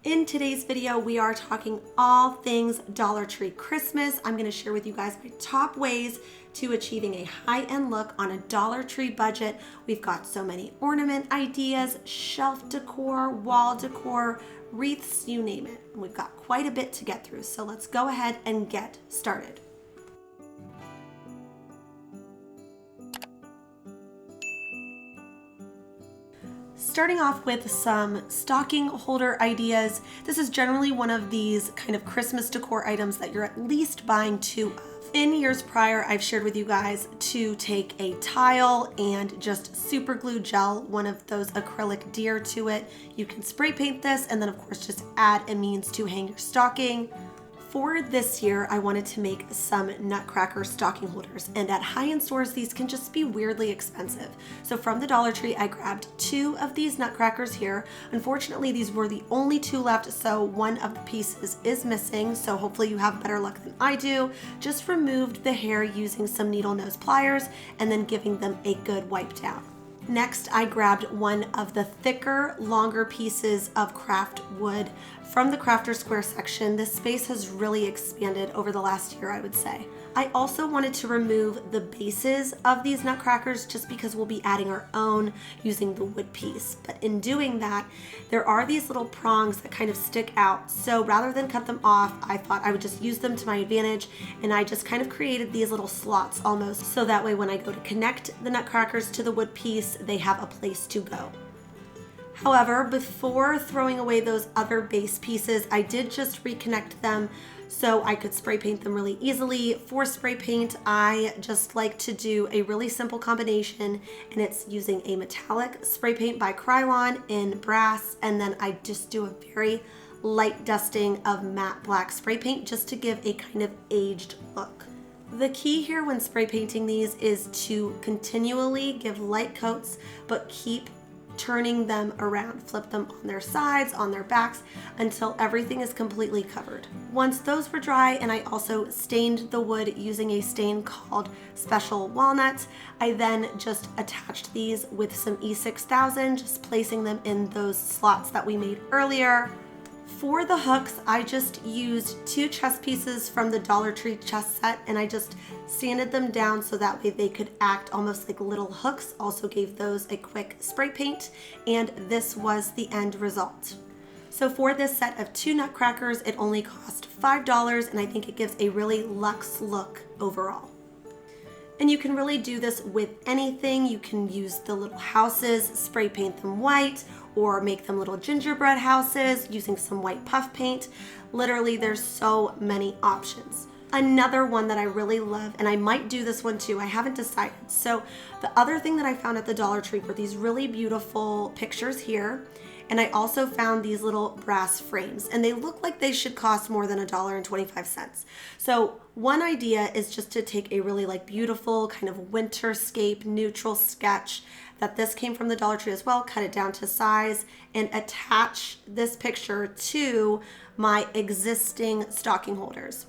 In today's video, we are talking all things Dollar Tree Christmas. I'm going to share with you guys my top ways to achieving a high-end look on a Dollar Tree budget. We've got so many ornament ideas, shelf decor, wall decor, wreaths, you name it. And we've got quite a bit to get through, so let's go ahead and get started. Starting off with some stocking holder ideas. This is generally one of these kind of Christmas decor items that you're at least buying two of. In years prior, I've shared with you guys to take a tile and just super glue gel one of those acrylic deer to it. You can spray paint this and then of course just add a means to hang your stocking. For this year, I wanted to make some Nutcracker stocking holders, and at high-end stores, these can just be weirdly expensive. So from the Dollar Tree, I grabbed two of these Nutcrackers here. Unfortunately, these were the only two left, so one of the pieces is missing, so hopefully you have better luck than I do. Just removed the hair using some needle nose pliers and then giving them a good wipe down. Next, I grabbed one of the thicker, longer pieces of craft wood from the Crafter Square section. This space has really expanded over the last year, I would say. I also wanted to remove the bases of these Nutcrackers just because we'll be adding our own using the wood piece. But in doing that, there are these little prongs that kind of stick out. So rather than cut them off, I thought I would just use them to my advantage, and I just kind of created these little slots almost, so that way when I go to connect the Nutcrackers to the wood piece, they have a place to go. However, before throwing away those other base pieces, I did just reconnect them so I could spray paint them really easily. For spray paint, I just like to do a really simple combination, and it's using a metallic spray paint by Krylon in brass, and then I just do a very light dusting of matte black spray paint just to give a kind of aged look. The key here when spray painting these is to continually give light coats, but keep turning them around. Flip them on their sides, on their backs, until everything is completely covered. Once those were dry, and I also stained the wood using a stain called Special Walnut, I then just attached these with some E6000, just placing them in those slots that we made earlier. For the hooks, I just used two chest pieces from the Dollar Tree chest set, and I just sanded them down so that way they could act almost like little hooks. Also gave those a quick spray paint, and this was the end result. So for this set of two Nutcrackers, it only cost $5, and I think it gives a really luxe look overall. And you can really do this with anything. You can use the little houses, spray paint them white, or make them little gingerbread houses using some white puff paint. Literally, there's so many options. Another one that I really love, and I might do this one too, I haven't decided. So the other thing that I found at the Dollar Tree were these really beautiful pictures here. And I also found these little brass frames, and they look like they should cost more than $1.25. So one idea is just to take a really beautiful kind of winterscape neutral sketch that this came from the Dollar Tree as well, cut it down to size, and attach this picture to my existing stocking holders.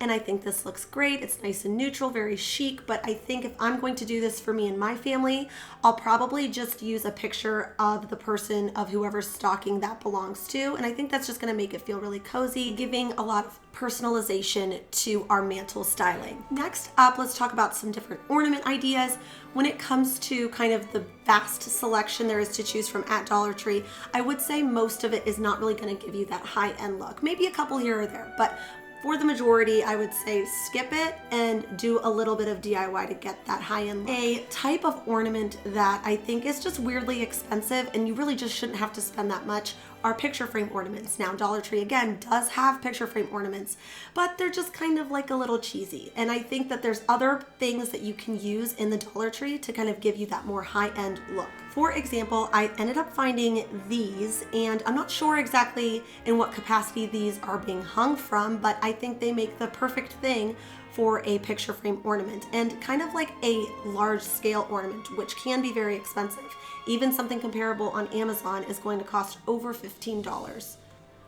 And I think this looks great. It's nice and neutral, very chic, but I think if I'm going to do this for me and my family, I'll probably just use a picture of the person of whoever's stocking that belongs to. And I think that's just gonna make it feel really cozy, giving a lot of personalization to our mantle styling. Next up, let's talk about some different ornament ideas. When it comes to kind of the vast selection there is to choose from at Dollar Tree, I would say most of it is not really gonna give you that high-end look. Maybe a couple here or there, but for the majority, I would say skip it and do a little bit of DIY to get that high-end look. A type of ornament that I think is just weirdly expensive, and you really just shouldn't have to spend that much, are picture frame ornaments. Now, Dollar Tree, again, does have picture frame ornaments, but they're just kind of like a little cheesy. And I think that there's other things that you can use in the Dollar Tree to kind of give you that more high-end look. For example, I ended up finding these, and I'm not sure exactly in what capacity these are being hung from, but I think they make the perfect thing for a picture frame ornament, and kind of like a large scale ornament, which can be very expensive. Even something comparable on Amazon is going to cost over $15.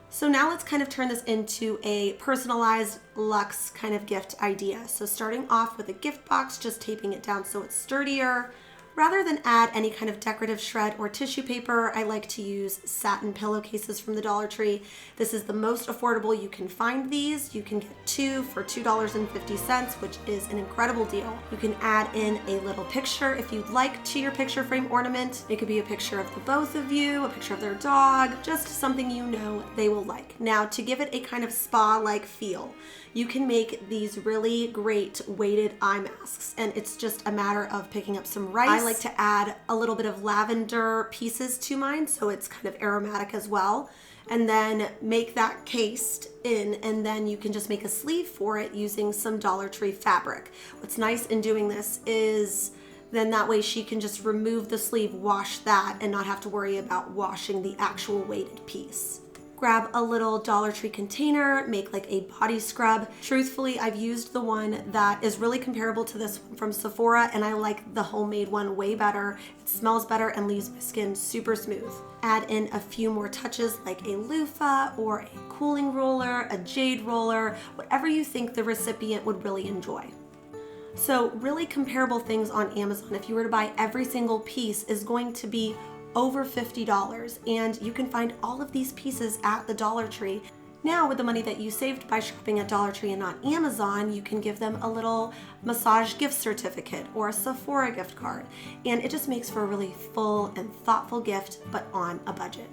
So now let's kind of turn this into a personalized luxe kind of gift idea. So starting off with a gift box, just taping it down so it's sturdier, Rather than add any kind of decorative shred or tissue paper, I like to use satin pillowcases from the Dollar Tree. This is the most affordable you can find these. You can get 2 for $2.50, which is an incredible deal. You can add in a little picture if you'd like to your picture frame ornament. It could be a picture of the both of you, a picture of their dog, just something you know they will like. Now, to give it a kind of spa-like feel, you can make these really great weighted eye masks, and it's just a matter of picking up some rice. I like to add a little bit of lavender pieces to mine, so it's kind of aromatic as well, and then make that cased in, and then you can just make a sleeve for it using some Dollar Tree fabric. What's nice in doing this is then that way she can just remove the sleeve, wash that, and not have to worry about washing the actual weighted piece. Grab a little Dollar Tree container, make like a body scrub. Truthfully, I've used the one that is really comparable to this one from Sephora, and I like the homemade one way better. It smells better and leaves my skin super smooth. Add in a few more touches like a loofah or a cooling roller, a jade roller, whatever you think the recipient would really enjoy. So really comparable things on Amazon, if you were to buy every single piece, is going to be over $50, and you can find all of these pieces at the Dollar Tree. Now, with the money that you saved by shopping at Dollar Tree and not Amazon, you can give them a little massage gift certificate or a Sephora gift card, and it just makes for a really full and thoughtful gift, but on a budget.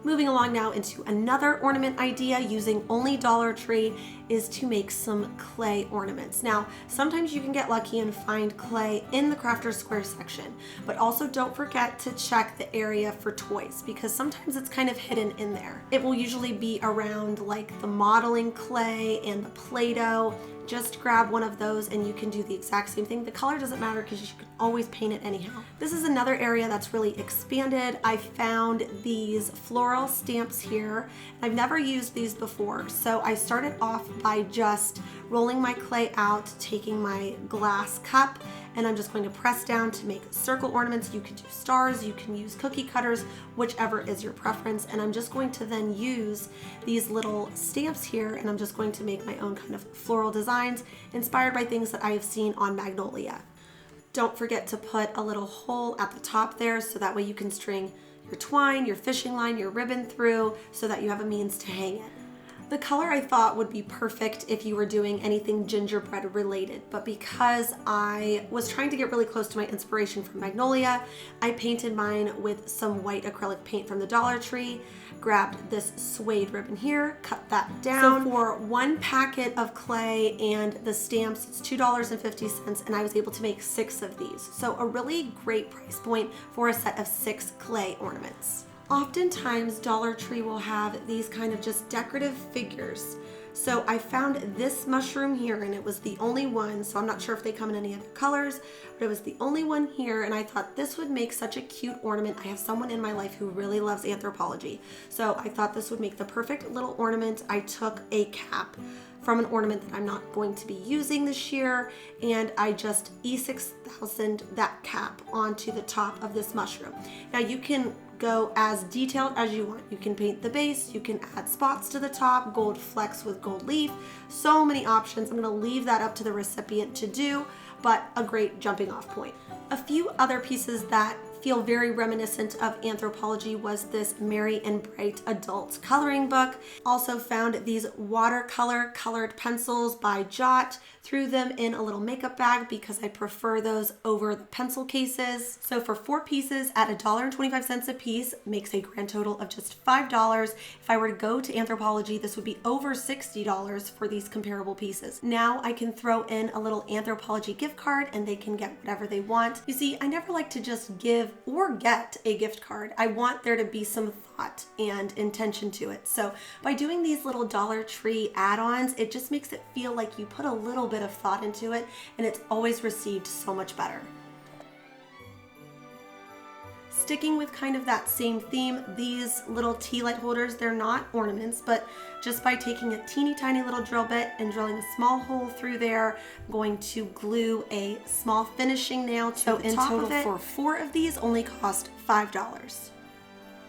Moving along now into another ornament idea using only Dollar Tree is to make some clay ornaments. Now, sometimes you can get lucky and find clay in the Crafter's Square section, but also don't forget to check the area for toys because sometimes it's kind of hidden in there. It will usually be around like the modeling clay and the Play-Doh. Just grab one of those and you can do the exact same thing. The color doesn't matter because you can always paint it anyhow. This is another area that's really expanded. I found these floral stamps here. I've never used these before, so I started off by just rolling my clay out, taking my glass cup, and I'm just going to press down to make circle ornaments. You can do stars, you can use cookie cutters, whichever is your preference. And I'm just going to then use these little stamps here, and I'm just going to make my own kind of floral designs inspired by things that I have seen on Magnolia. Don't forget to put a little hole at the top there so that way you can string your twine, your fishing line, your ribbon through so that you have a means to hang it. The color I thought would be perfect if you were doing anything gingerbread related, but because I was trying to get really close to my inspiration from Magnolia, I painted mine with some white acrylic paint from the Dollar Tree, grabbed this suede ribbon here, cut that down. So for one packet of clay and the stamps, it's $2.50, and I was able to make 6 of these. So a really great price point for a set of 6 clay ornaments. Oftentimes Dollar Tree will have these kind of just decorative figures. So I found this mushroom here, and it was the only one, so I'm not sure if they come in any other colors, but it was the only one here, and I thought this would make such a cute ornament. I have someone in my life who really loves anthropology, so I thought this would make the perfect little ornament. I took a cap from an ornament that I'm not going to be using this year, and I just E6000 that cap onto the top of this mushroom. Now you can go as detailed as you want. You can paint the base, you can add spots to the top, gold flecks with gold leaf, so many options. I'm gonna leave that up to the recipient to do, but a great jumping off point. A few other pieces that feel very reminiscent of anthropology was this Merry and Bright adult coloring book. Also found these watercolor colored pencils by Jot. Threw them in a little makeup bag because I prefer those over the pencil cases. So for 4 pieces at $1.25 a piece makes a grand total of just $5. If I were to go to Anthropologie, this would be over $60 for these comparable pieces. Now I can throw in a little Anthropologie gift card and they can get whatever they want. You see, I never like to just give or get a gift card. I want there to be some thought and intention to it. So by doing these little Dollar Tree add-ons, it just makes it feel like you put a little bit of thought into it, and it's always received so much better. Sticking with kind of that same theme, these little tea light holders, they're not ornaments, but just by taking a teeny tiny little drill bit and drilling a small hole through there, I'm going to glue a small finishing nail to the top of it. For 4 of these only cost $5.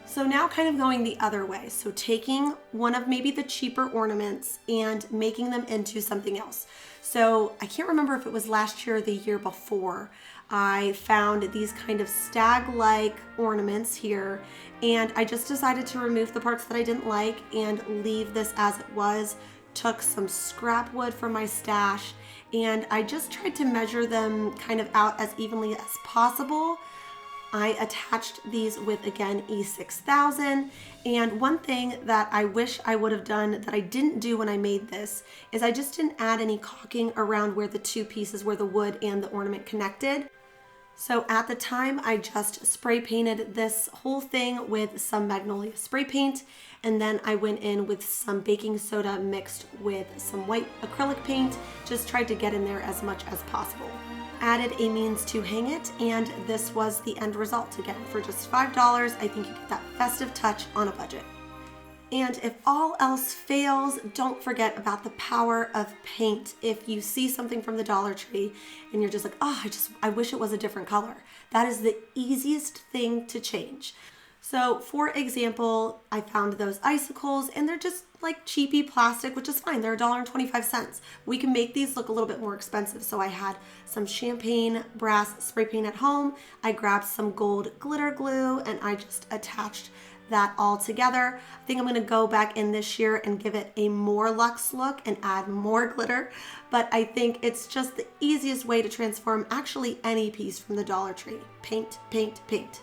So now kind of going the other way. So taking one of maybe the cheaper ornaments and making them into something else. So I can't remember if it was last year or the year before. I found these kind of stag-like ornaments here, and I just decided to remove the parts that I didn't like and leave this as it was. Took some scrap wood from my stash, and I just tried to measure them kind of out as evenly as possible. I attached these with, again, E6000, and one thing that I wish I would have done that I didn't do when I made this is I just didn't add any caulking around where the two pieces, where the wood and the ornament connected. So at the time, I just spray painted this whole thing with some Magnolia spray paint, and then I went in with some baking soda mixed with some white acrylic paint, just tried to get in there as much as possible. Added a means to hang it, and this was the end result. Again, for just $5, I think you get that festive touch on a budget. And if all else fails, don't forget about the power of paint. If you see something from the Dollar Tree and you're just like, oh, I wish it was a different color, that is the easiest thing to change. So for example, I found those icicles, and they're just like cheapy plastic, which is fine. They're $1.25. We can make these look a little bit more expensive. So I had some champagne brass spray paint at home. I grabbed some gold glitter glue, and I just attached that all together. I think I'm gonna go back in this year and give it a more luxe look and add more glitter, but I think it's just the easiest way to transform actually any piece from the Dollar Tree. Paint, paint, paint.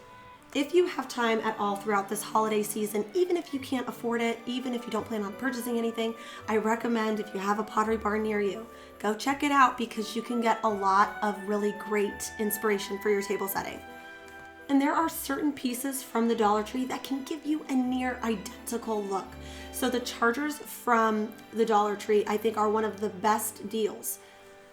If you have time at all throughout this holiday season, even if you can't afford it, even if you don't plan on purchasing anything, I recommend, if you have a Pottery Barn near you, go check it out, because you can get a lot of really great inspiration for your table setting. And there are certain pieces from the Dollar Tree that can give you a near identical look. So the chargers from the Dollar Tree, I think, are one of the best deals.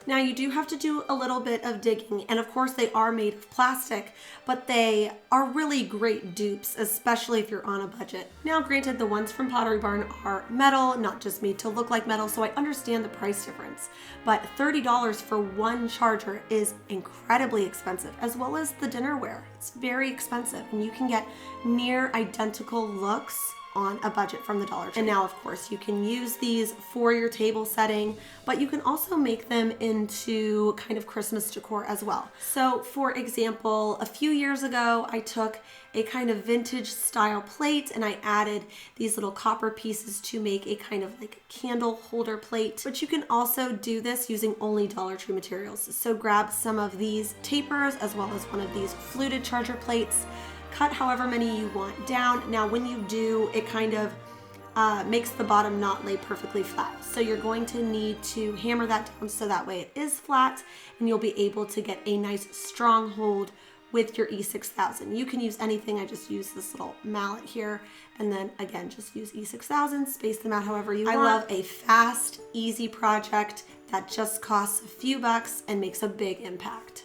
Now you do have to do a little bit of digging, and of course they are made of plastic, but they are really great dupes, especially if you're on a budget. Now granted, the ones from Pottery Barn are metal, not just made to look like metal, so I understand the price difference. But $30 for one charger is incredibly expensive, as well as the dinnerware. It's very expensive, and you can get near identical looks on a budget from the Dollar Tree. And now, of course, you can use these for your table setting, but you can also make them into kind of Christmas decor as well. So for example, a few years ago, I took a kind of vintage style plate and I added these little copper pieces to make a kind of like candle holder plate. But you can also do this using only Dollar Tree materials. So grab some of these tapers as well as one of these fluted charger plates. Cut however many you want down. Now when you do, it kind of makes the bottom not lay perfectly flat. So you're going to need to hammer that down so that way it is flat, and you'll be able to get a nice strong hold with your E6000. You can use anything. I just use this little mallet here, and then again, just use E6000, space them out however you want. I love a fast, easy project that just costs a few bucks and makes a big impact.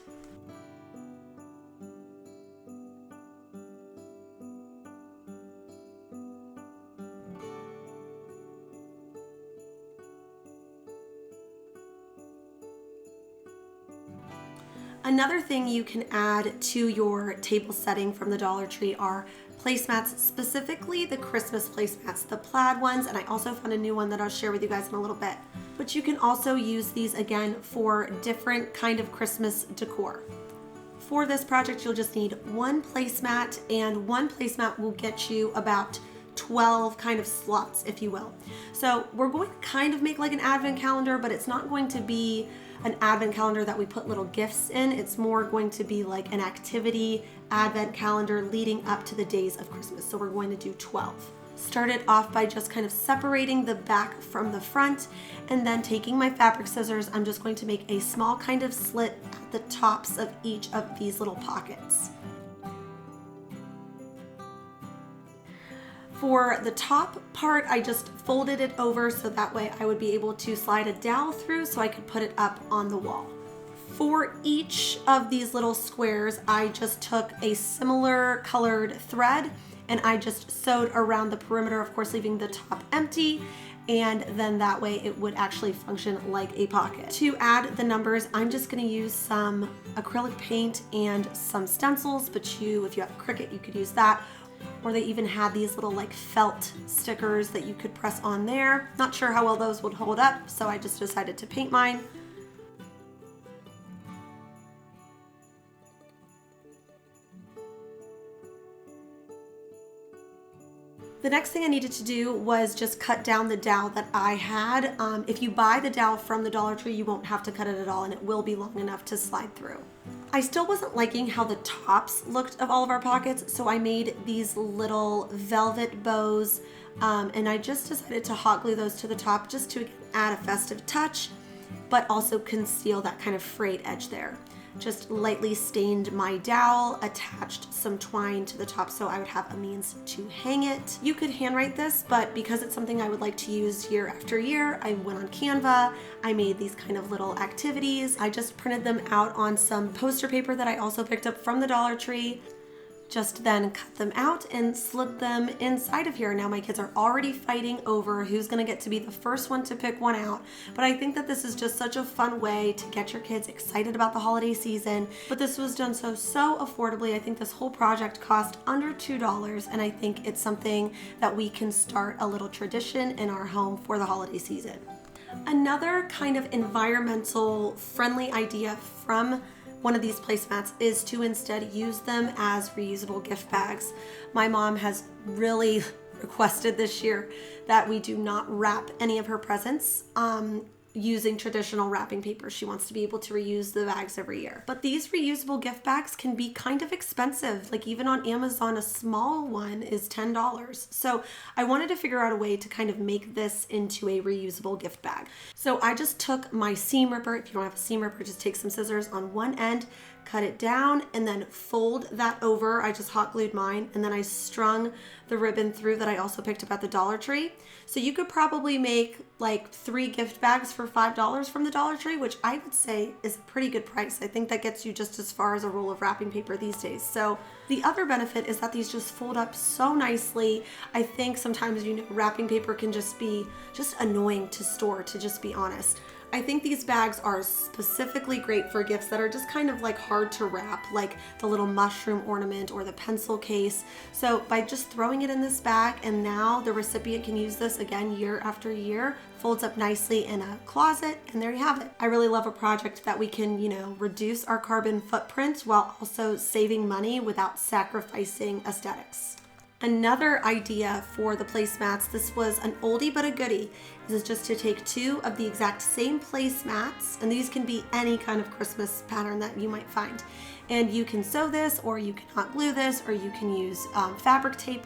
Another thing you can add to your table setting from the Dollar Tree are placemats, specifically the Christmas placemats, the plaid ones, and I also found a new one that I'll share with you guys in a little bit. But you can also use these again for different kind of Christmas decor. For this project, you'll just need one placemat, and one placemat will get you about 12 kind of slots, if you will. So we're going to kind of make like an advent calendar, but it's not going to be an advent calendar that we put little gifts in. It's more going to be like an activity advent calendar leading up to the days of Christmas. So we're going to do 12. Started off by just kind of separating the back from the front, and then taking my fabric scissors, I'm just going to make a small kind of slit at the tops of each of these little pockets. For the top part, I just folded it over so that way I would be able to slide a dowel through so I could put it up on the wall. For each of these little squares, I just took a similar colored thread and I just sewed around the perimeter, of course leaving the top empty, and then that way it would actually function like a pocket. To add the numbers, I'm just gonna use some acrylic paint and some stencils, but if you have Cricut, you could use that. Or they even had these little like felt stickers that you could press on there. Not sure how well those would hold up, so I just decided to paint mine. The next thing I needed to do was just cut down the dowel that I had. If you buy the dowel from the Dollar Tree, you won't have to cut it at all, and it will be long enough to slide through. I still wasn't liking how the tops looked of all of our pockets, so I made these little velvet bows, and I just decided to hot glue those to the top just to add a festive touch, but also conceal that kind of frayed edge there. Just lightly stained my dowel, attached some twine to the top so I would have a means to hang it. You could handwrite this, but because it's something I would like to use year after year, I went on Canva. I made these kind of little activities. I just printed them out on some poster paper that I also picked up from the Dollar Tree. Just then cut them out and slip them inside of here. Now my kids are already fighting over who's gonna get to be the first one to pick one out, but I think that this is just such a fun way to get your kids excited about the holiday season. But this was done so affordably. I think this whole project cost under $2, and I think it's something that we can start a little tradition in our home for the holiday season. Another kind of environmental friendly idea from one of these placemats is to instead use them as reusable gift bags. My mom has really requested this year that we do not wrap any of her presents using traditional wrapping paper. She wants to be able to reuse the bags every year. But these reusable gift bags can be kind of expensive. Like even on Amazon, a small one is $10. So I wanted to figure out a way to kind of make this into a reusable gift bag. So I just took my seam ripper. If you don't have a seam ripper, just take some scissors on one end, cut it down, and then fold that over. I just hot glued mine, and then I strung the ribbon through that I also picked up at the Dollar Tree. So you could probably make like 3 gift bags for $5 from the Dollar Tree, which I would say is a pretty good price. I think that gets you just as far as a roll of wrapping paper these days. So the other benefit is that these just fold up so nicely. I think sometimes, wrapping paper can just be annoying to store, to just be honest. I think these bags are specifically great for gifts that are just kind of like hard to wrap, like the little mushroom ornament or the pencil case. So by just throwing it in this bag, and now the recipient can use this again year after year, folds up nicely in a closet, and there you have it. I really love a project that we can, reduce our carbon footprint while also saving money without sacrificing aesthetics. Another idea for the placemats, this was an oldie but a goodie. This is just to take 2 of the exact same placemats, and these can be any kind of Christmas pattern that you might find. And you can sew this, or you can hot glue this, or you can use fabric tape,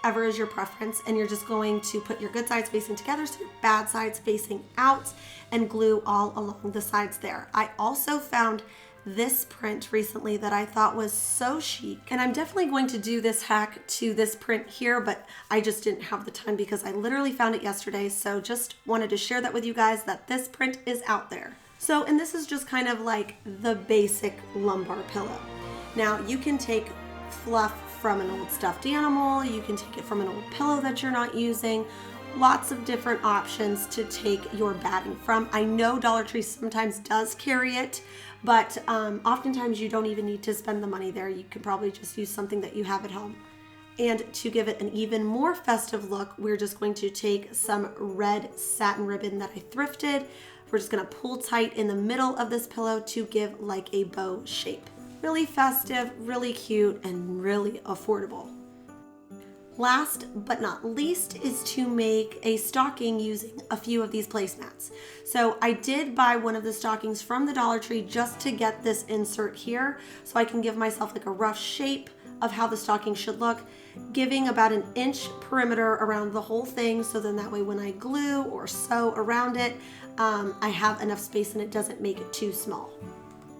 whatever is your preference. And you're just going to put your good sides facing together, so your bad sides facing out, and glue all along the sides there. I also found this print recently that I thought was so chic, and I'm definitely going to do this hack to this print here, but I just didn't have the time because I literally found it yesterday. So just wanted to share that with you guys, that this print is out there. So, and this is just kind of like the basic lumbar pillow. Now you can take fluff from an old stuffed animal, you can take it from an old pillow that you're not using. Lots of different options to take your batting from. I know Dollar Tree sometimes does carry it, but oftentimes you don't even need to spend the money there. You could probably just use something that you have at home. And to give it an even more festive look, we're just going to take some red satin ribbon that I thrifted. We're just gonna pull tight in the middle of this pillow to give like a bow shape. Really festive, really cute, and really affordable. Last but not least is to make a stocking using a few of these placemats. So I did buy one of the stockings from the Dollar Tree just to get this insert here, so I can give myself like a rough shape of how the stocking should look, giving about an inch perimeter around the whole thing, so then that way when I glue or sew around it, I have enough space and it doesn't make it too small.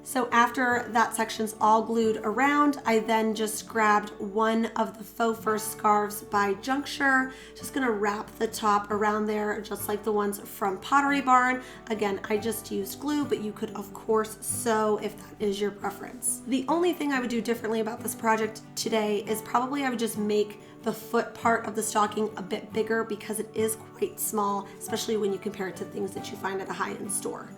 So after that section's all glued around, I then just grabbed one of the faux fur scarves by Juncture. Just gonna wrap the top around there, just like the ones from Pottery Barn. Again, I just used glue, but you could of course sew if that is your preference. The only thing I would do differently about this project today is probably I would just make the foot part of the stocking a bit bigger, because it is quite small, especially when you compare it to things that you find at a high-end store.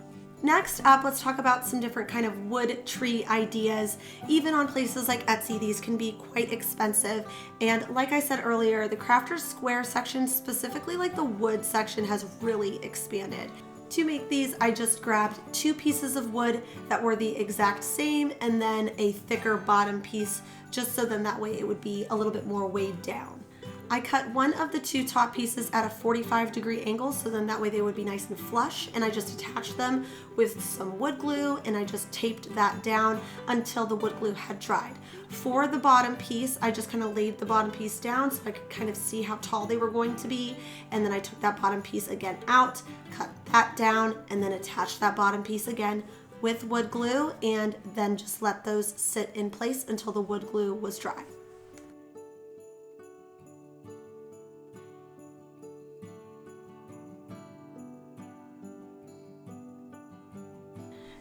Next up, let's talk about some different kind of wood tree ideas. Even on places like Etsy, these can be quite expensive. And like I said earlier, the Crafters Square section, specifically like the wood section, has really expanded. To make these, I just grabbed 2 pieces of wood that were the exact same, and then a thicker bottom piece, just so then that way it would be a little bit more weighed down. I cut one of the two top pieces at a 45-degree angle, so then that way they would be nice and flush, and I just attached them with some wood glue, and I just taped that down until the wood glue had dried. For the bottom piece, I just kind of laid the bottom piece down so I could kind of see how tall they were going to be, and then I took that bottom piece again out, cut that down, and then attached that bottom piece again with wood glue, and then just let those sit in place until the wood glue was dry.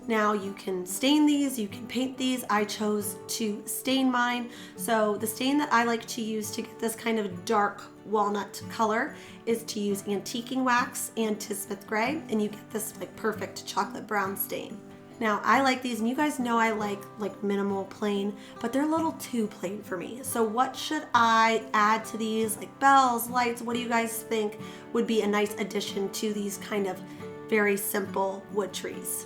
Now you can stain these, you can paint these. I chose to stain mine. So the stain that I like to use to get this kind of dark walnut color is to use antiquing wax and Tisbeth gray, and you get this like perfect chocolate brown stain. Now I like these, and you guys know I like minimal plain, but they're a little too plain for me. So what should I add to these, like bells, lights? What do you guys think would be a nice addition to these kind of very simple wood trees?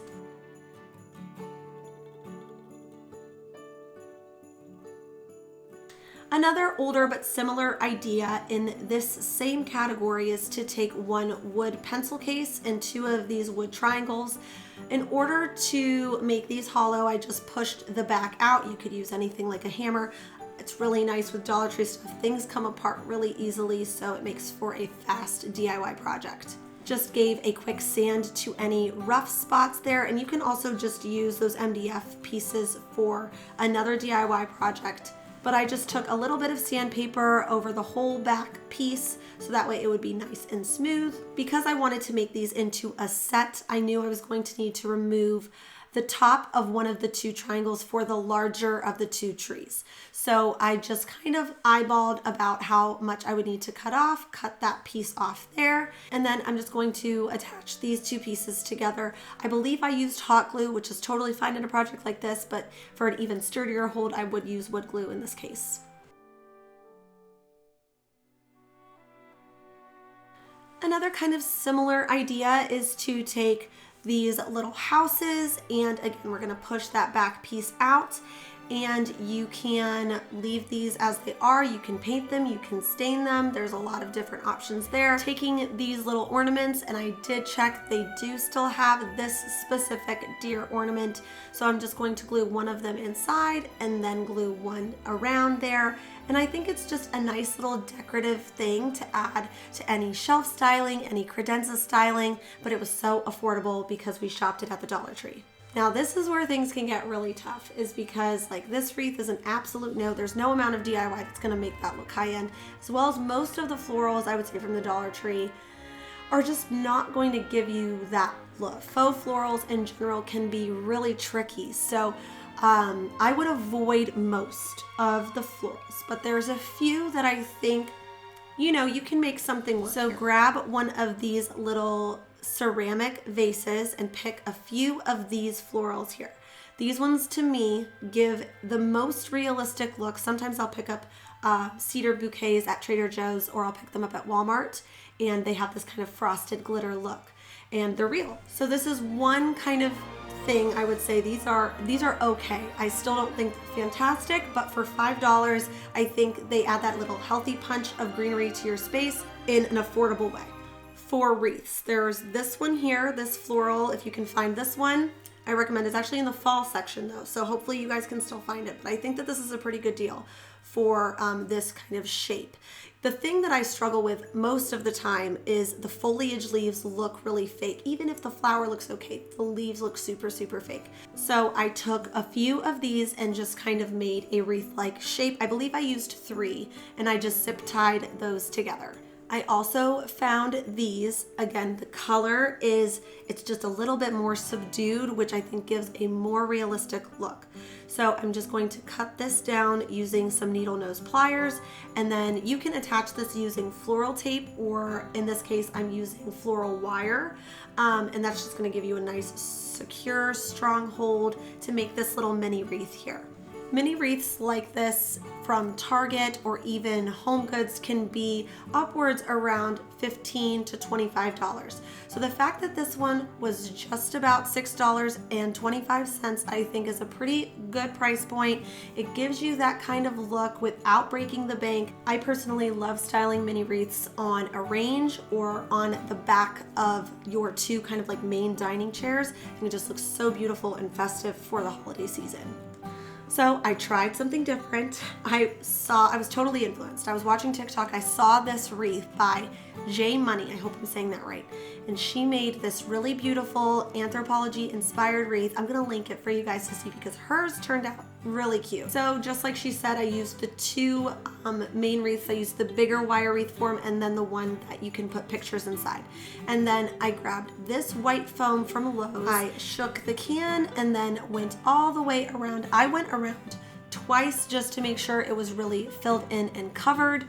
Another older but similar idea in this same category is to take one wood pencil case and two of these wood triangles. In order to make these hollow, I just pushed the back out. You could use anything like a hammer. It's really nice with Dollar Tree stuff. Things come apart really easily, so it makes for a fast DIY project. Just gave a quick sand to any rough spots there, and you can also just use those MDF pieces for another DIY project. But I just took a little bit of sandpaper over the whole back piece so that way it would be nice and smooth. Because I wanted to make these into a set, I knew I was going to need to remove the top of one of the two triangles for the larger of the two trees. So I just kind of eyeballed about how much I would need to cut off, cut that piece off there, and then I'm just going to attach these two pieces together. I believe I used hot glue, which is totally fine in a project like this, but for an even sturdier hold, I would use wood glue in this case. Another kind of similar idea is to take these little houses, and again we're going to push that back piece out, and you can leave these as they are. You can paint them, you can stain them. There's a lot of different options there. Taking these little ornaments, and I did check, they do still have this specific deer ornament, so I'm just going to glue one of them inside and then glue one around there. And I think it's just a nice little decorative thing to add to any shelf styling, any credenza styling, but it was so affordable because we shopped it at the Dollar Tree. Now this is where things can get really tough, is because like this wreath is an absolute no. There's no amount of DIY that's gonna make that look high-end, as well as most of the florals I would say from the Dollar Tree are just not going to give you that look. Faux florals in general can be really tricky, so I would avoid most of the florals, but there's a few that I think, you know, you can make something work. So grab one of these little ceramic vases and pick a few of these florals here. These ones to me give the most realistic look. Sometimes I'll pick up cedar bouquets at Trader Joe's, or I'll pick them up at Walmart, and they have this kind of frosted glitter look, and they're real. So this is one kind of thing I would say these are okay. I still don't think they're fantastic, but for $5, I think they add that little healthy punch of greenery to your space in an affordable way. For wreaths, there's this one here, this floral, if you can find this one. I recommend. It's actually in the fall section though, so hopefully you guys can still find it, but I think that this is a pretty good deal for this kind of shape. The thing that I struggle with most of the time is the foliage leaves look really fake. Even if the flower looks okay, the leaves look super, super fake. So I took a few of these and just kind of made a wreath-like shape. I believe I used 3, and I just zip tied those together. I also found these. Again, the color it's just a little bit more subdued, which I think gives a more realistic look. So I'm just going to cut this down using some needle nose pliers, and then you can attach this using floral tape, or in this case I'm using floral wire, and that's just going to give you a nice secure strong hold to make this little mini wreath here. Mini wreaths like this from Target or even Home Goods can be upwards around $15 to $25. So the fact that this one was just about $6.25, I think is a pretty good price point. It gives you that kind of look without breaking the bank. I personally love styling mini wreaths on a range or on the back of your two kind of like main dining chairs. And it just looks so beautiful and festive for the holiday season. So I tried something different. I was totally influenced. I was watching TikTok. I saw this wreath by J Money. I hope I'm saying that right. And she made this really beautiful anthropology inspired wreath. I'm gonna link it for you guys to see because hers turned out really cute. So just like she said, I used the two main wreaths. I used the bigger wire wreath form and then the one that you can put pictures inside. And then I grabbed this white foam from Lowe's. I shook the can and then went all the way around. I went around twice just to make sure it was really filled in and covered.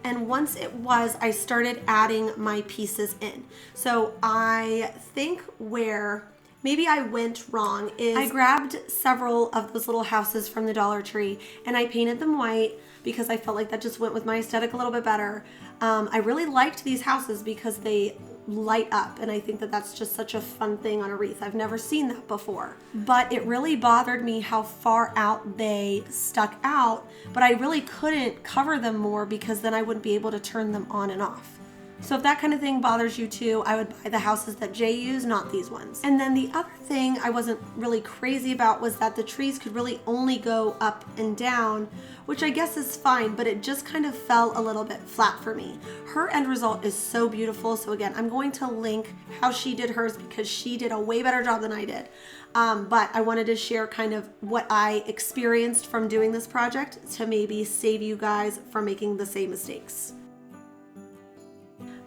And once it was, I started adding my pieces in. So I think where maybe I went wrong is I grabbed several of those little houses from the Dollar Tree and I painted them white because I felt like that just went with my aesthetic a little bit better. I really liked these houses because they light up, and I think that that's just such a fun thing on a wreath. I've never seen that before, but it really bothered me how far out they stuck out, but I really couldn't cover them more because then I wouldn't be able to turn them on and off. So if that kind of thing bothers you too, I would buy the houses that Jay used, not these ones. And then the other thing I wasn't really crazy about was that the trees could really only go up and down, which I guess is fine, but it just kind of fell a little bit flat for me. Her end result is so beautiful. So again, I'm going to link how she did hers because she did a way better job than I did. But I wanted to share kind of what I experienced from doing this project to maybe save you guys from making the same mistakes.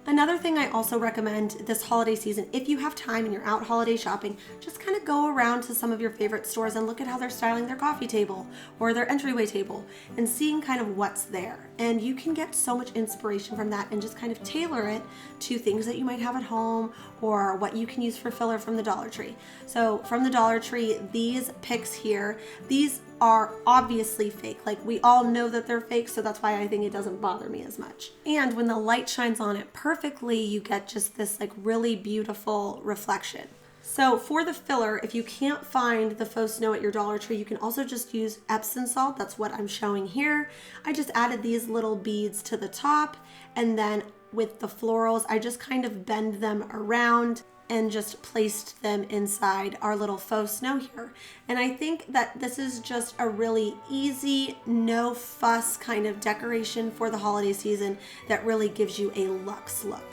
Another thing I also recommend this holiday season, if you have time and you're out holiday shopping, just kind of go around to some of your favorite stores and look at how they're styling their coffee table or their entryway table and seeing kind of what's there. And you can get so much inspiration from that and just kind of tailor it to things that you might have at home or what you can use for filler from the Dollar Tree. So from the Dollar Tree, these picks here, these are obviously fake. Like we all know that they're fake, so that's why I think it doesn't bother me as much. And when the light shines on it perfectly, you get just this like really beautiful reflection. So for the filler, if you can't find the faux snow at your Dollar Tree, you can also just use Epsom salt. That's what I'm showing here. I just added these little beads to the top, and then with the florals, I just kind of bend them around and just placed them inside our little faux snow here. And I think that this is just a really easy, no fuss kind of decoration for the holiday season that really gives you a luxe look.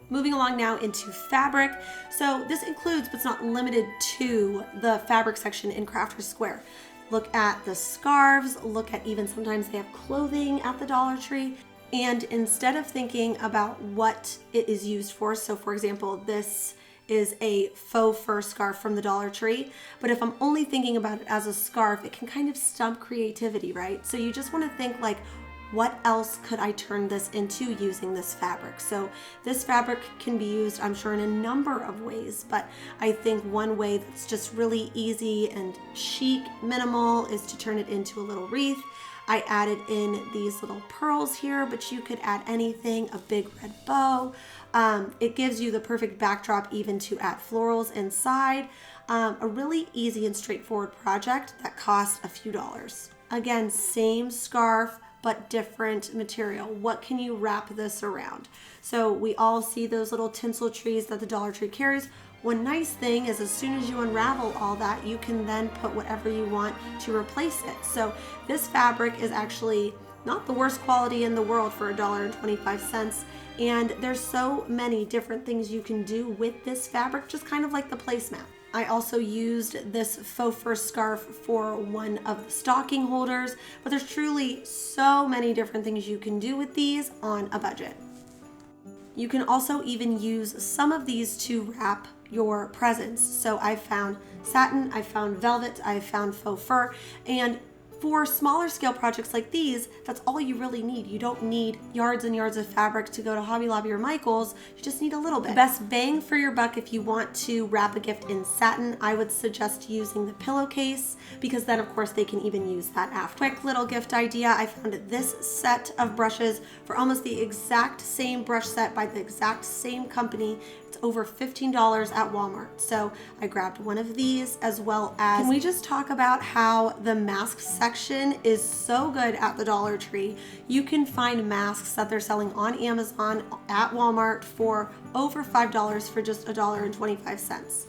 Moving along now into fabric. So this includes, but it's not limited to, the fabric section in Crafters Square. Look at the scarves, look at even sometimes they have clothing at the Dollar Tree. And instead of thinking about what it is used for, so for example, this is a faux fur scarf from the Dollar Tree, but if I'm only thinking about it as a scarf, it can kind of stump creativity, right? So you just want to think like, what else could I turn this into using this fabric? So this fabric can be used, I'm sure, in a number of ways, but I think one way that's just really easy and chic, minimal, is to turn it into a little wreath. I added in these little pearls here, but you could add anything, a big red bow. It gives you the perfect backdrop even to add florals inside. A really easy and straightforward project that cost a few dollars. Again, same scarf, but different material. What can you wrap this around? So we all see those little tinsel trees that the Dollar Tree carries. One nice thing is as soon as you unravel all that, you can then put whatever you want to replace it. So this fabric is actually not the worst quality in the world for $1.25. And there's so many different things you can do with this fabric, just kind of like the placemat. I also used this faux fur scarf for one of the stocking holders, but there's truly so many different things you can do with these on a budget. You can also even use some of these to wrap your presents. So I found satin, I found velvet, I found faux fur, and For smaller scale projects like these, that's all you really need. You don't need yards and yards of fabric to go to Hobby Lobby or Michael's. You just need a little bit. The best bang for your buck if you want to wrap a gift in satin, I would suggest using the pillowcase, because then of course they can even use that after. Quick little gift idea, I found this set of brushes for almost the exact same brush set by the exact same company. It's over $15 at Walmart. So I grabbed one of these, as well as, can we just talk about how the mask section is so good at the Dollar Tree? You can find masks that they're selling on Amazon at Walmart for over $5 for just $1.25.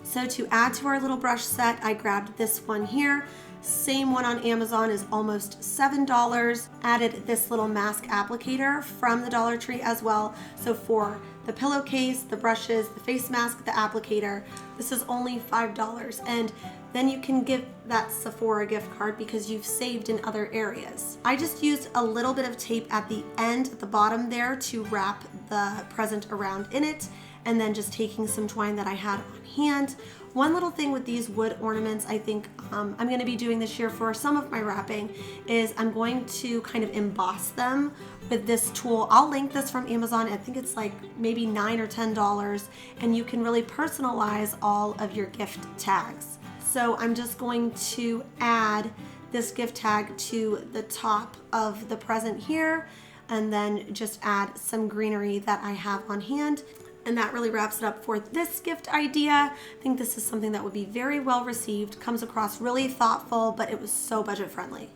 So to add to our little brush set, I grabbed this one here. Same one on Amazon is almost $7. Added this little mask applicator from the Dollar Tree as well. So for the pillowcase, the brushes, the face mask, the applicator, this is only $5. And then you can give that Sephora gift card because you've saved in other areas. I just used a little bit of tape at the end, at the bottom there, to wrap the present around in it, and then just taking some twine that I had on hand. One little thing with these wood ornaments I think I'm going to be doing this year for some of my wrapping is I'm going to kind of emboss them with this tool. I'll link this from Amazon. I think it's like maybe $9 or $10, and you can really personalize all of your gift tags. So I'm just going to add this gift tag to the top of the present here, and then just add some greenery that I have on hand. And that really wraps it up for this gift idea. I think this is something that would be very well received, comes across really thoughtful, but it was so budget friendly.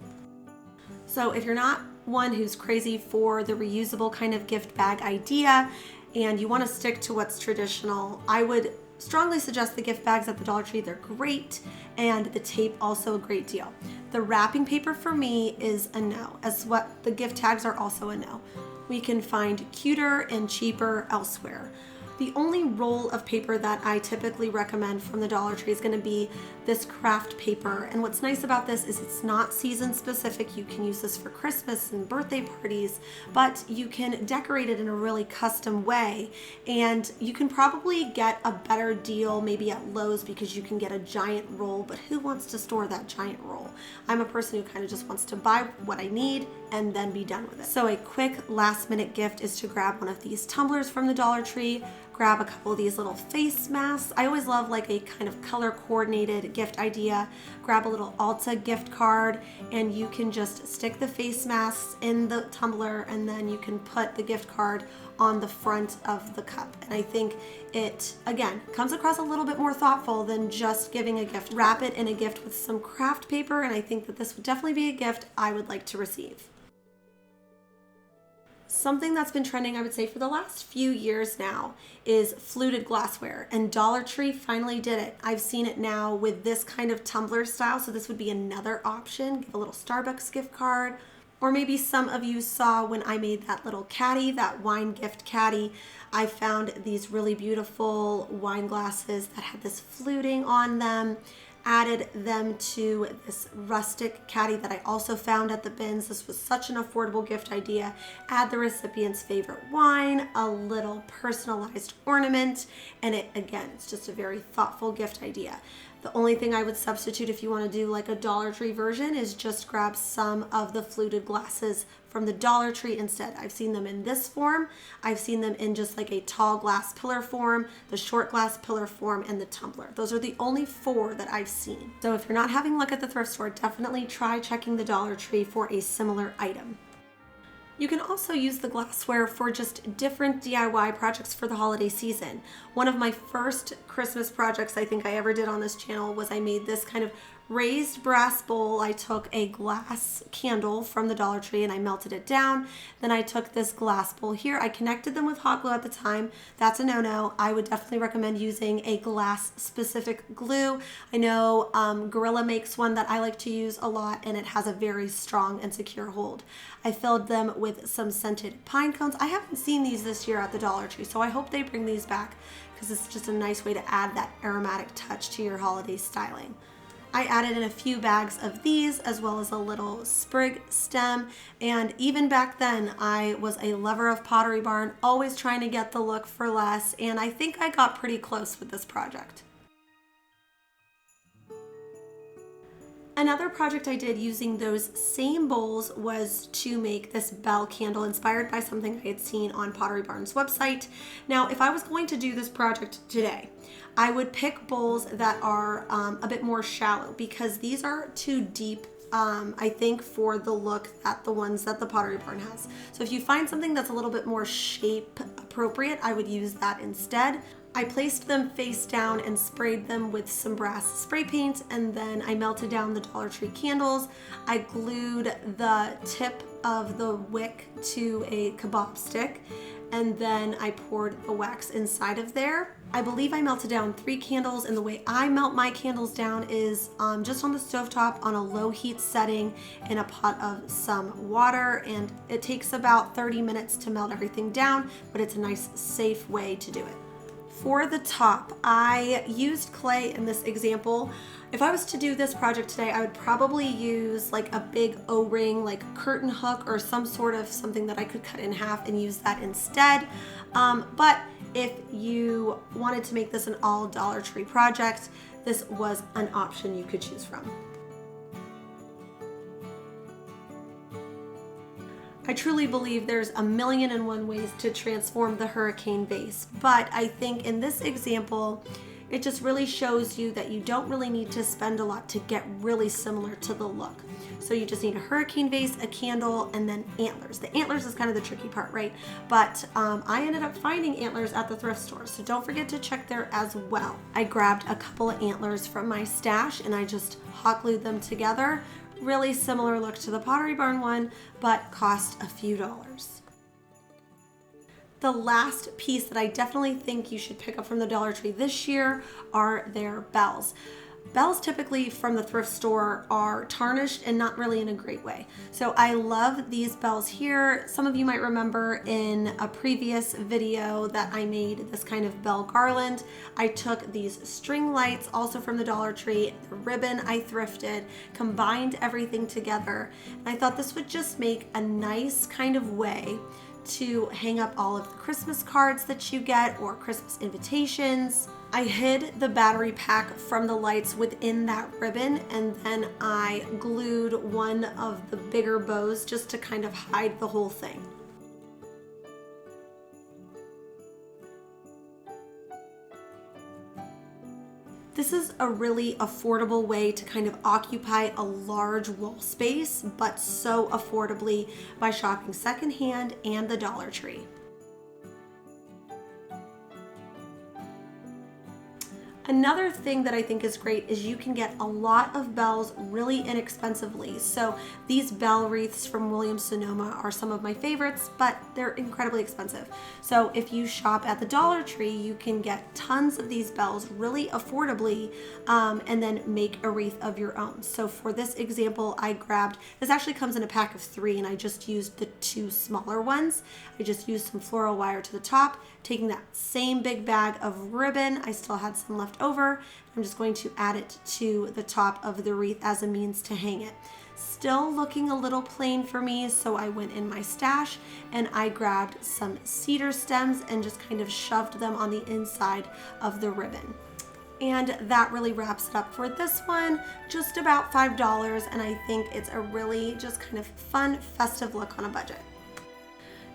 So if you're not one who's crazy for the reusable kind of gift bag idea and you want to stick to what's traditional, I would strongly suggest the gift bags at the Dollar Tree. They're great, and the tape also a great deal. The wrapping paper for me is a no, as what the gift tags are also a no. We can find cuter and cheaper elsewhere. The only roll of paper that I typically recommend from the Dollar Tree is going to be this craft paper. And what's nice about this is it's not season specific. You can use this for Christmas and birthday parties, but you can decorate it in a really custom way. And you can probably get a better deal maybe at Lowe's because you can get a giant roll, but who wants to store that giant roll? I'm a person who kind of just wants to buy what I need and then be done with it. So a quick last minute gift is to grab one of these tumblers from the Dollar Tree, grab a couple of these little face masks. I always love like a kind of color coordinated gift idea. Grab a little Ulta gift card, and you can just stick the face masks in the tumbler, and then you can put the gift card on the front of the cup. And I think it, again, comes across a little bit more thoughtful than just giving a gift. Wrap it in a gift with some craft paper, and I think that this would definitely be a gift I would like to receive. Something that's been trending, I would say, for the last few years now is fluted glassware, and Dollar Tree finally did it. I've seen it now with this kind of tumbler style, so this would be another option. Give a little Starbucks gift card, or maybe some of you saw when I made that little caddy, that wine gift caddy. I found these really beautiful wine glasses that had this fluting on them. Added them to this rustic caddy that I also found at the bins. This was such an affordable gift idea. Add the recipient's favorite wine, a little personalized ornament, and it, again, it's just a very thoughtful gift idea. The only thing I would substitute if you want to do like a Dollar Tree version is just grab some of the fluted glasses from the Dollar Tree instead. I've seen them in this form. I've seen them in just like a tall glass pillar form, the short glass pillar form, and the tumbler. Those are the only 4 that I've seen. So if you're not having luck at the thrift store, definitely try checking the Dollar Tree for a similar item. You can also use the glassware for just different DIY projects for the holiday season. One of my first Christmas projects I think I ever did on this channel was I made this kind of raised brass bowl. I took a glass candle from the Dollar Tree and I melted it down. Then I took this glass bowl here. I connected them with hot glue at the time. That's a no-no. I would definitely recommend using a glass specific glue. I know Gorilla makes one that I like to use a lot, and it has a very strong and secure hold. I filled them with some scented pine cones. I haven't seen these this year at the Dollar Tree, so I hope they bring these back because it's just a nice way to add that aromatic touch to your holiday styling. I added in a few bags of these, as well as a little sprig stem, and even back then I was a lover of Pottery Barn, always trying to get the look for less, and I think I got pretty close with this project. Another project I did using those same bowls was to make this bell candle inspired by something I had seen on Pottery Barn's website. Now, if I was going to do this project today, I would pick bowls that are a bit more shallow because these are too deep, I think, for the look that the ones that the Pottery Barn has. So if you find something that's a little bit more shape appropriate, I would use that instead. I placed them face down and sprayed them with some brass spray paint, and then I melted down the Dollar Tree candles. I glued the tip of the wick to a kebab stick, and then I poured the wax inside of there. I believe I melted down 3 candles, and the way I melt my candles down is just on the stovetop on a low heat setting in a pot of some water, and it takes about 30 minutes to melt everything down, but it's a nice safe way to do it. For the top, I used clay in this example. If I was to do this project today, I would probably use like a big O-ring, like curtain hook or some sort of something that I could cut in half and use that instead. But if you wanted to make this an all Dollar Tree project, this was an option you could choose from. I truly believe there's 1,000,001 ways to transform the hurricane vase, but I think in this example, it just really shows you that you don't really need to spend a lot to get really similar to the look. So you just need a hurricane vase, a candle, and then antlers. The antlers is kind of the tricky part, right? But I ended up finding antlers at the thrift store, so don't forget to check there as well. I grabbed a couple of antlers from my stash and I just hot glued them together. Really similar look to the Pottery Barn one, but cost a few dollars. The last piece that I definitely think you should pick up from the Dollar Tree this year are their bells. Bells typically from the thrift store are tarnished and not really in a great way. So I love these bells here. Some of you might remember in a previous video that I made this kind of bell garland. I took these string lights also from the Dollar Tree, the ribbon I thrifted, combined everything together. And I thought this would just make a nice kind of way to hang up all of the Christmas cards that you get or Christmas invitations. I hid the battery pack from the lights within that ribbon, and then I glued one of the bigger bows just to kind of hide the whole thing. This is a really affordable way to kind of occupy a large wall space, but so affordably by shopping secondhand and the Dollar Tree. Another thing that I think is great is you can get a lot of bells really inexpensively. So these bell wreaths from Williams-Sonoma are some of my favorites, but they're incredibly expensive. So if you shop at the Dollar Tree, you can get tons of these bells really affordably and then make a wreath of your own. So for this example, I grabbed, this actually comes in a pack of 3 and I just used the 2 smaller ones. I just used some floral wire to the top, taking that same big bag of ribbon. I still had some left over. I'm just going to add it to the top of the wreath as a means to hang it. Still looking a little plain for me, so I went in my stash and I grabbed some cedar stems and just kind of shoved them on the inside of the ribbon. And that really wraps it up for this one, just about $5, and I think it's a really just kind of fun, festive look on a budget.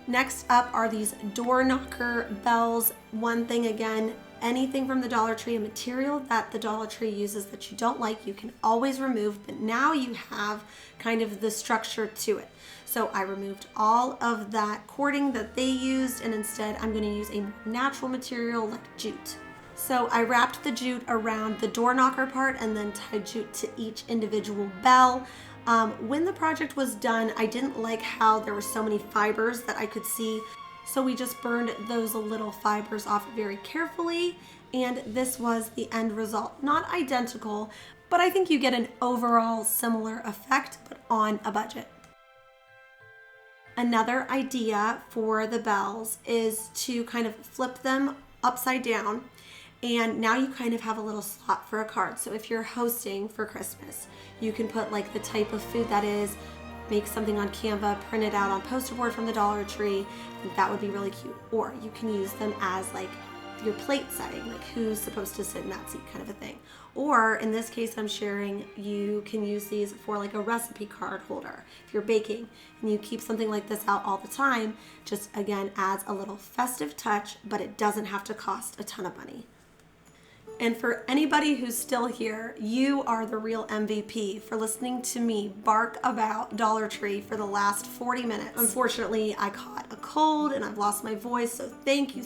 Next up are these door knocker bells. One thing again, anything from the Dollar Tree, a material that the Dollar Tree uses that you don't like, you can always remove, but now you have kind of the structure to it. So I removed all of that cording that they used, and instead I'm going to use a more natural material like jute. So I wrapped the jute around the door knocker part and then tied jute to each individual bell. When the project was done, I didn't like how there were so many fibers that I could see. So we just burned those little fibers off very carefully, and this was the end result. Not identical, but I think you get an overall similar effect, but on a budget. Another idea for the bells is to kind of flip them upside down, and now you kind of have a little slot for a card. So if you're hosting for Christmas, you can put like the type of food that is, make something on Canva, print it out on poster board from the Dollar Tree. I think that would be really cute. Or you can use them as like your plate setting, like who's supposed to sit in that seat kind of a thing. Or in this case I'm sharing, you can use these for like a recipe card holder. If you're baking and you keep something like this out all the time, just again adds a little festive touch, but it doesn't have to cost a ton of money. And for anybody who's still here, you are the real MVP for listening to me bark about Dollar Tree for the last 40 minutes. Unfortunately, I caught a cold and I've lost my voice, so thank you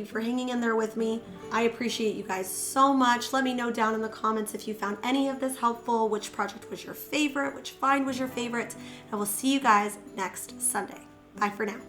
for hanging in there with me. I appreciate you guys so much. Let me know down in the comments if you found any of this helpful, which project was your favorite, which find was your favorite, and I will see you guys next Sunday. Bye for now.